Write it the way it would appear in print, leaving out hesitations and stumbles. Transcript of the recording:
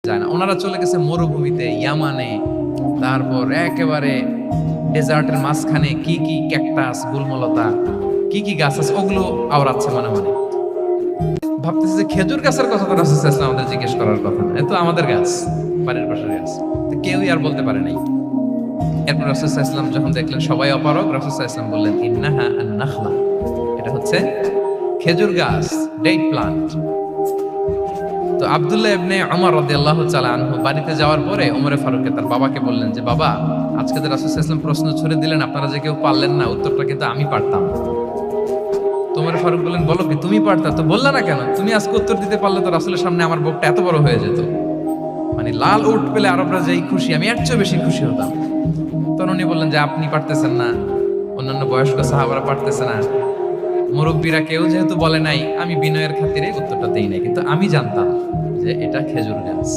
যায় না। ওনারা চলে গেছে মরুভূমিতে, ইয়ামানে, তারপর একেবারে ডেজার্টের মাঝখানে কি কি ক্যাকটাস, গুলমলতা, কি কি গাছ আছে ওগুলো আওড়াচ্ছে মনে মনে। ভাবতেছে যে খেজুর গাছের কথা তো রাসূল সাল্লাল্লাহু আলাইহি ওয়াসাল্লাম আমাদের জিজ্ঞেস করার কথা না, এ তো আমাদের গাছ, বাড়ির পাশের গাছ। তো কেউই আর বলতে পারে নাই। এরপর রাসূল সাল্লাল্লাহু আলাইহি ওয়াসাল্লাম যখন দেখলেন সবাই অপারগ, রাসূল সাল্লাল্লাহু আলাইহি ওয়াসাল্লাম বললেন, ইন্নাহা আন-নাখলা, এটা হচ্ছে খেজুর গাছ, ডেট প্লান্ট। তো আব্দুল্লাহ ইবনে ওমর রাদিয়াল্লাহু তাআলা আনহু বাড়িতে যাওয়ার পরে ওমরে ফারুককে তার বাবাকে বললেন যে, বাবা, আজকে তো রাসূল সাল্লাল্লাহু আলাইহি ওয়াসাল্লাম প্রশ্ন ছুড়ে দিলেন, আপনারা যে কেউ পারলেন না, উত্তরটা কিন্তু আমি পারতাম। তো ওমরে ফারুক বললেন, বলো কি তুমি পারতা? তো বললা না কেন? তুমি আজকে উত্তর দিতে পারলে তো রাসূলের সামনে আমার বুকটা এত বড় হয়ে যেত। মানে লাল উট পেলে আরবরা যেই খুশি, আমি এর চেয়ে বেশি খুশি হতাম। তখন উনি বললেন যে, আপনি পারতেছেন না, অন্যান্য বয়স্ক সাহাবারা পারতেছে না, মুরব্বীরা কেউ যেহেতু বলে নাই, আমি বিনয়ের খাতিরে উত্তরটা দেই নাই, কিন্তু আমি জানতাম যে এটা খেজুর গাছ।